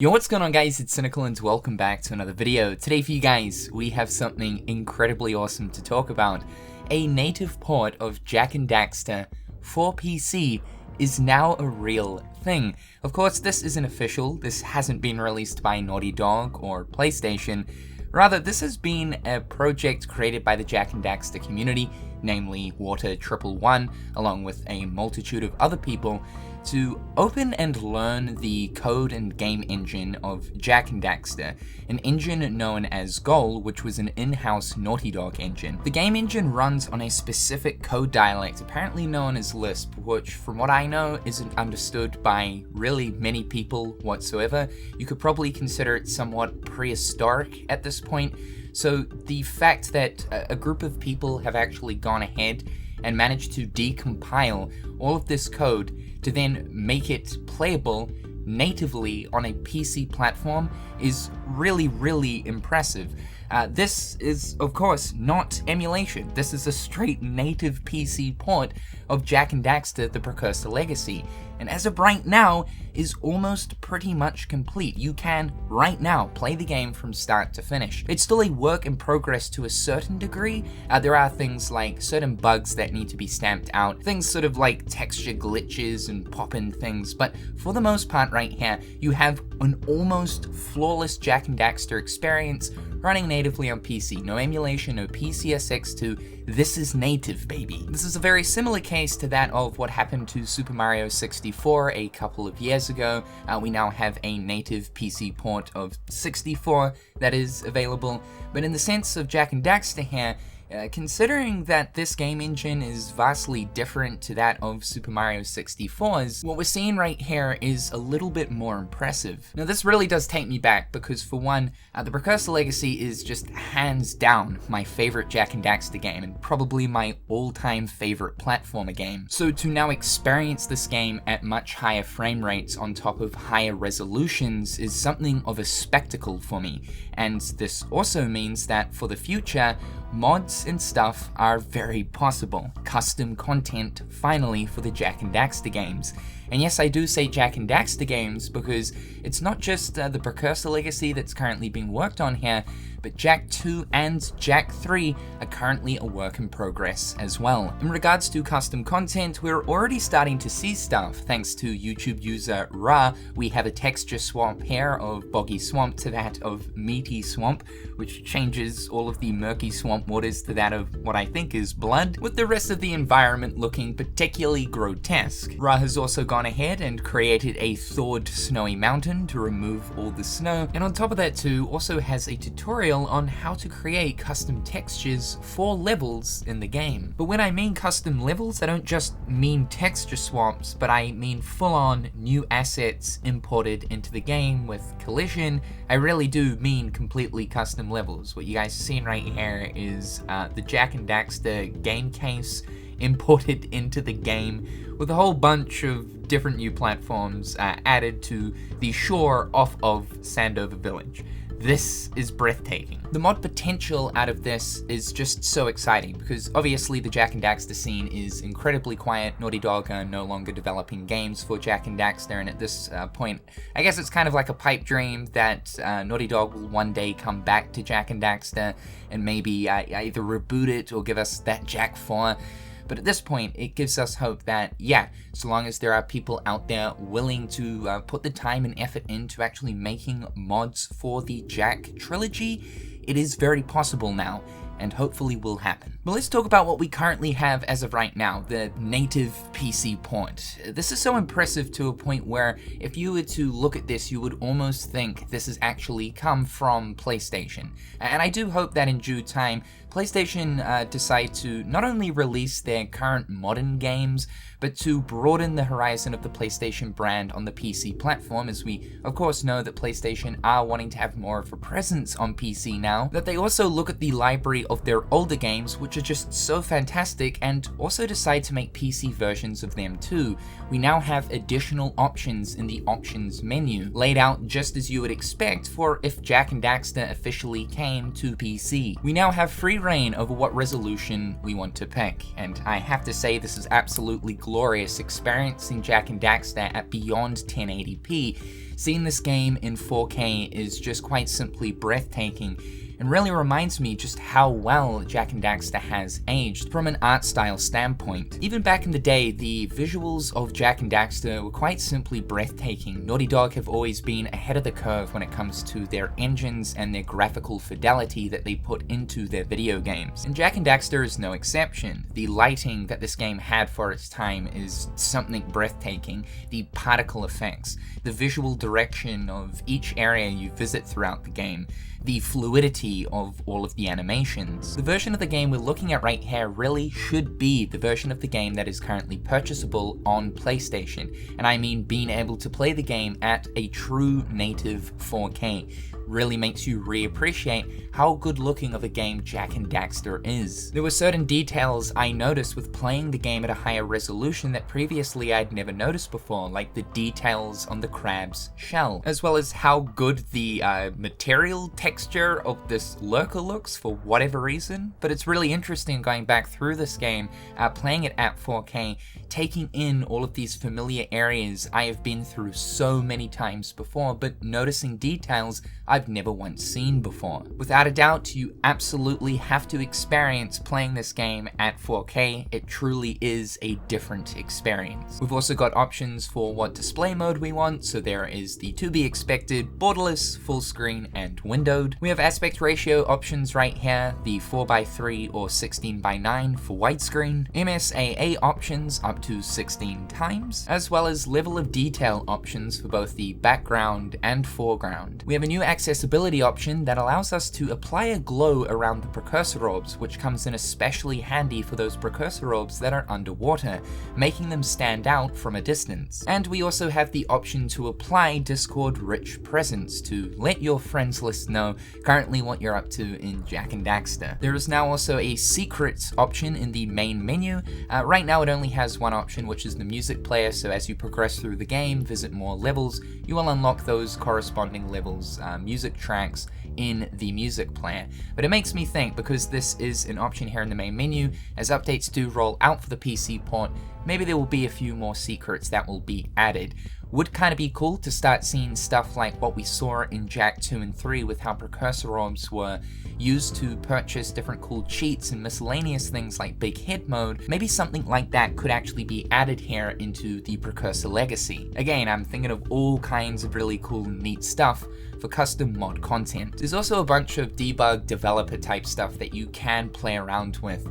Yo, what's going on guys, it's Cynical and welcome back to another video. Today for you guys, we have something incredibly awesome to talk about. A native port of Jak and Daxter for PC is now a real thing. Of course, this isn't official, this hasn't been released by Naughty Dog or PlayStation. Rather, this has been a project created by the Jak and Daxter community, namely Water111, along with a multitude of other people, to open and learn the code and game engine of Jak and Daxter, an engine known as Goal, which was an in-house Naughty Dog engine. The game engine runs on a specific code dialect, apparently known as Lisp, which from what I know isn't understood by really many people whatsoever. You could probably consider it somewhat prehistoric at this point, so the fact that a group of people have actually gone ahead and managed to decompile all of this code to then make it playable natively on a PC platform is really impressive. This is, of course, not emulation. This is a straight native PC port of Jak and Daxter: The Precursor Legacy, and as of right now, is almost pretty much complete. You can, right now, play the game from start to finish. It's still a work in progress to a certain degree. There are things like certain bugs that need to be stamped out, things sort of like texture glitches and pop-in things, but for the most part right here, you have an almost flawless Jak and Daxter experience running natively on PC. No emulation, no PCSX2, this is native, baby. This is a very similar case to that of what happened to Super Mario 64 a couple of years ago. We now have a native PC port of 64 that is available, but in the sense of Jak and Daxter here, considering that this game engine is vastly different to that of Super Mario 64's, what we're seeing right here is a little bit more impressive. Now this really does take me back because for one, The Precursor Legacy is just hands down my favorite Jak and Daxter game and probably my all-time favorite platformer game. So to now experience this game at much higher frame rates on top of higher resolutions is something of a spectacle for me, and this also means that for the future, mods and stuff are very possible. Custom content finally for the Jak and Daxter games. And yes, I do say Jak and Daxter games because it's not just the Precursor Legacy that's currently being worked on here, but Jak 2 and Jak 3 are currently a work in progress as well. In regards to custom content, we're already starting to see stuff. Thanks to YouTube user Ra, we have a texture swap here of Boggy Swamp to that of Meaty Swamp, which changes all of the murky swamp waters to that of what I think is blood, with the rest of the environment looking particularly grotesque. Ra has also gone ahead and created a thawed snowy mountain to remove all the snow, and on top of that too, also has a tutorial on how to create custom textures for levels in the game. But when I mean custom levels, I don't just mean texture swaps, but I mean full-on new assets imported into the game with collision. I really do mean completely custom levels. What you guys are seeing right here is the Jak and Daxter game case imported into the game with a whole bunch of different new platforms added to the shore off of Sandover Village. This is breathtaking. The mod potential out of this is just so exciting because obviously the Jak and Daxter scene is incredibly quiet. Naughty Dog are no longer developing games for Jak and Daxter, and at this point, I guess it's kind of like a pipe dream that Naughty Dog will one day come back to Jak and Daxter and maybe either reboot it or give us that Jak 4. But at this point, it gives us hope that, yeah, so long as there are people out there willing to put the time and effort into actually making mods for the Jak Trilogy, it is very possible now, and hopefully will happen. But let's talk about what we currently have as of right now, the native PC port. This is so impressive to a point where if you were to look at this, you would almost think this has actually come from PlayStation. And I do hope that in due time, PlayStation decide to not only release their current modern games, but to broaden the horizon of the PlayStation brand on the PC platform, as we of course know that PlayStation are wanting to have more of a presence on PC now, that they also look at the library of their older games, which are just so fantastic, and also decide to make PC versions of them too. We now have additional options in the options menu, laid out just as you would expect for if Jak and Daxter officially came to PC. We now have free reign over what resolution we want to pick, and I have to say this is absolutely glorious experiencing Jak and Daxter at beyond 1080p. Seeing this game in 4K is just quite simply breathtaking, and really reminds me just how well Jak and Daxter has aged from an art style standpoint. Even back in the day, the visuals of Jak and Daxter were quite simply breathtaking. Naughty Dog have always been ahead of the curve when it comes to their engines and their graphical fidelity that they put into their video games. And Jak and Daxter is no exception. The lighting that this game had for its time is something breathtaking. The particle effects, the visual direction of each area you visit throughout the game, the fluidity of all of the animations. The version of the game we're looking at right here really should be the version of the game that is currently purchasable on PlayStation, and I mean being able to play the game at a true native 4K. Really makes you reappreciate how good looking of a game Jak and Daxter is. There were certain details I noticed with playing the game at a higher resolution that previously I'd never noticed before, like the details on the crab's shell, as well as how good the material texture of this lurker looks for whatever reason. But it's really interesting going back through this game, playing it at 4K, taking in all of these familiar areas I have been through so many times before, but noticing details I've never once seen before. Without a doubt, you absolutely have to experience playing this game at 4K. It truly is a different experience. We've also got options for what display mode we want, so there is the to be expected, borderless, full screen, and windowed. We have aspect ratio options right here, the 4:3 or 16:9 for widescreen, MSAA options up to 16 times, as well as level of detail options for both the background and foreground. We have a new accessibility option that allows us to apply a glow around the precursor orbs, which comes in especially handy for those precursor orbs that are underwater, making them stand out from a distance. And we also have the option to apply Discord rich presence to let your friends list know currently what you're up to in Jak and Daxter. There is now also a secrets option in the main menu. Right now it only has one option, which is the music player, so as you progress through the game, visit more levels, you will unlock those corresponding levels, music tracks in the music player. But it makes me think, because this is an option here in the main menu, as updates do roll out for the PC port, maybe there will be a few more secrets that will be added. Would kind of be cool to start seeing stuff like what we saw in Jak 2 and 3 with how precursor orbs were used to purchase different cool cheats and miscellaneous things like big head mode. Maybe something like that could actually be added here into the precursor legacy. Again, I'm thinking of all kinds of really cool neat stuff for custom mod content. There's also a bunch of debug developer type stuff that you can play around with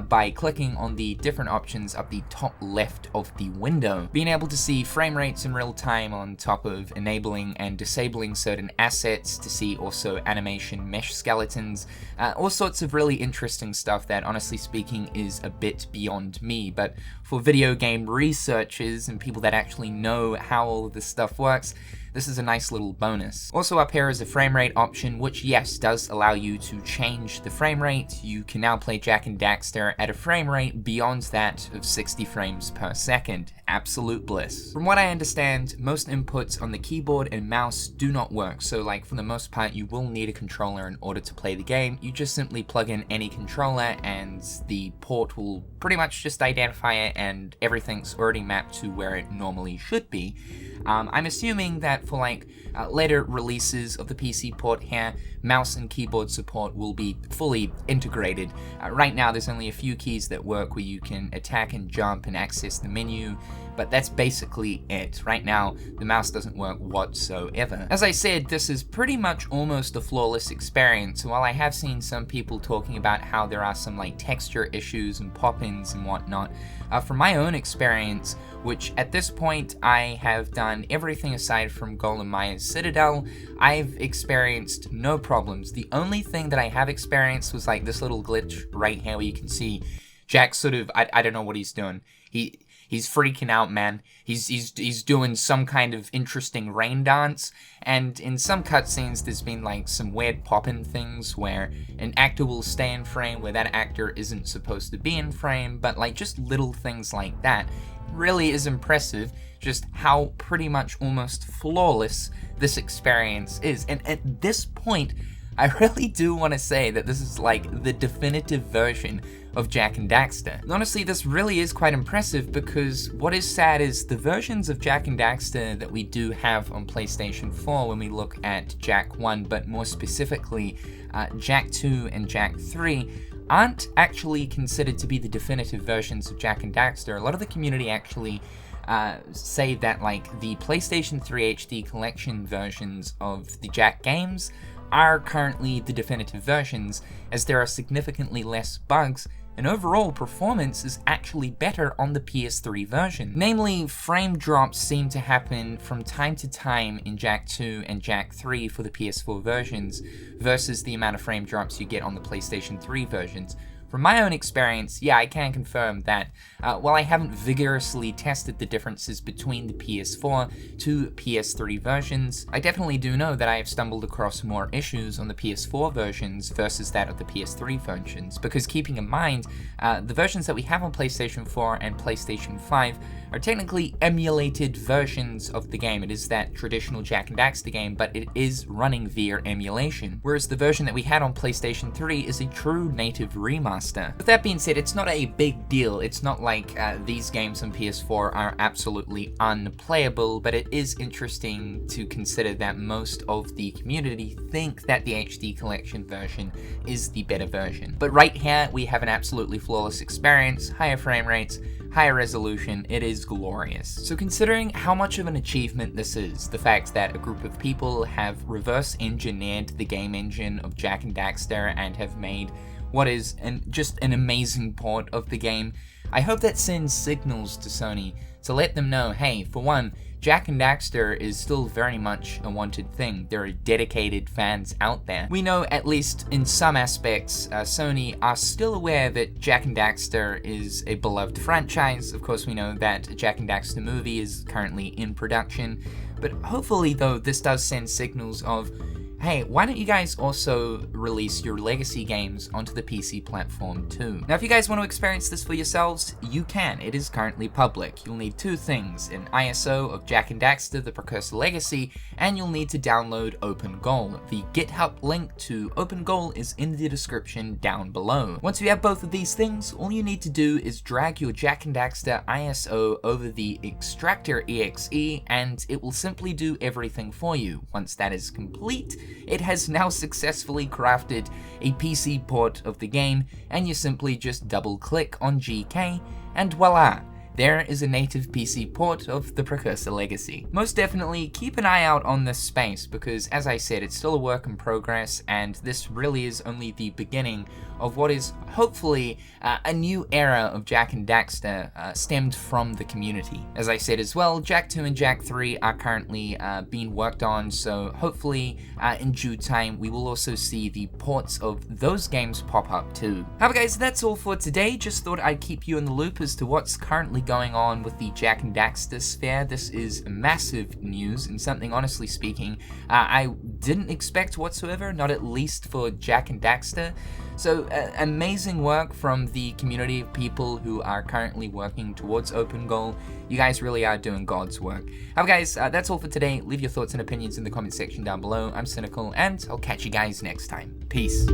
by clicking on the different options up the top left of the window. Being able to see frame rates in real time on top of enabling and disabling certain assets, to see also animation mesh skeletons, all sorts of really interesting stuff that honestly speaking is a bit beyond me, but for video game researchers and people that actually know how all of this stuff works, this is a nice little bonus. Also up here is a frame rate option, which yes, does allow you to change the frame rate. You can now play Jak and Daxter at a frame rate beyond that of 60 frames per second. Absolute bliss. From what I understand, most inputs on the keyboard and mouse do not work, so like for the most part you will need a controller in order to play the game. You just simply plug in any controller and the port will pretty much just identify it and everything's already mapped to where it normally should be. I'm assuming that for like later releases of the PC port here, mouse and keyboard support will be fully integrated. Right now there's only a few keys that work where you can attack and jump and access the menu, but that's basically it. Right now the mouse doesn't work whatsoever. As I said, this is pretty much almost a flawless experience. While I have seen some people talking about how there are some like texture issues and pop-ins and whatnot, from my own experience, which at this point I have done everything aside from Golem Maya's Citadel, I've experienced no problems. The only thing that I have experienced was like this little glitch right here where you can see Jak sort of, I don't know what he's doing. He He's freaking out, man. He's doing some kind of interesting rain dance, and in some cutscenes there's been like some weird pop-in things where an actor will stay in frame where that actor isn't supposed to be in frame, but like just little things like that really is impressive just how pretty much almost flawless this experience is. And at this point, I really do want to say that this is like the definitive version of Jak and Daxter. And honestly, this really is quite impressive because what is sad is the versions of Jak and Daxter that we do have on PlayStation 4 when we look at Jak 1, but more specifically Jak 2 and Jak 3, aren't actually considered to be the definitive versions of Jak and Daxter. A lot of the community actually say that like the PlayStation 3 HD collection versions of the Jak games are currently the definitive versions, as there are significantly less bugs, and overall performance is actually better on the PS3 version. Namely, frame drops seem to happen from time to time in Jak 2 and Jak 3 for the PS4 versions, versus the amount of frame drops you get on the PlayStation 3 versions. From my own experience, yeah, I can confirm that while I haven't vigorously tested the differences between the PS4 to PS3 versions, I definitely do know that I have stumbled across more issues on the PS4 versions versus that of the PS3 versions, because keeping in mind, the versions that we have on PlayStation 4 and PlayStation 5 are technically emulated versions of the game. It is that traditional Jak and Daxter game, but it is running via emulation, whereas the version that we had on PlayStation 3 is a true native remaster. With that being said, it's not a big deal. It's not like these games on PS4 are absolutely unplayable, but it is interesting to consider that most of the community think that the HD collection version is the better version. But right here, we have an absolutely flawless experience, higher frame rates, higher resolution. It is glorious. So considering how much of an achievement this is, the fact that a group of people have reverse engineered the game engine of Jak and Daxter and have made what is just an amazing port of the game, I hope that sends signals to Sony to let them know, hey, for one, Jak and Daxter is still very much a wanted thing. There are dedicated fans out there. We know, at least in some aspects, Sony are still aware that Jak and Daxter is a beloved franchise. Of course, we know that a Jak and Daxter movie is currently in production, but hopefully, though, this does send signals of, hey, why don't you guys also release your legacy games onto the PC platform too? Now, if you guys want to experience this for yourselves, you can. It is currently public. You'll need two things: an ISO of Jak and Daxter, the Precursor Legacy, and you'll need to download OpenGoal. The GitHub link to OpenGoal is in the description down below. Once you have both of these things, all you need to do is drag your Jak and Daxter ISO over the Extractor exe, and it will simply do everything for you. Once that is complete, it has now successfully crafted a PC port of the game, and you simply just double click on GK, and voila! There is a native PC port of the Precursor Legacy. Most definitely keep an eye out on this space because, as I said, it's still a work in progress, and this really is only the beginning of what is hopefully a new era of Jak and Daxter stemmed from the community. As I said as well, Jak 2 and Jak 3 are currently being worked on, so hopefully in due time we will also see the ports of those games pop up too. However guys, that's all for today. Just thought I'd keep you in the loop as to what's currently going on with the Jak and Daxter sphere. This is massive news and something, honestly speaking, I didn't expect whatsoever, not at least for Jak and Daxter. So amazing work from the community of people who are currently working towards OpenGoal. You guys really are doing God's work. However guys, that's all for today. Leave your thoughts and opinions in the comment section down below. I'm Cynical, and I'll catch you guys next time. Peace.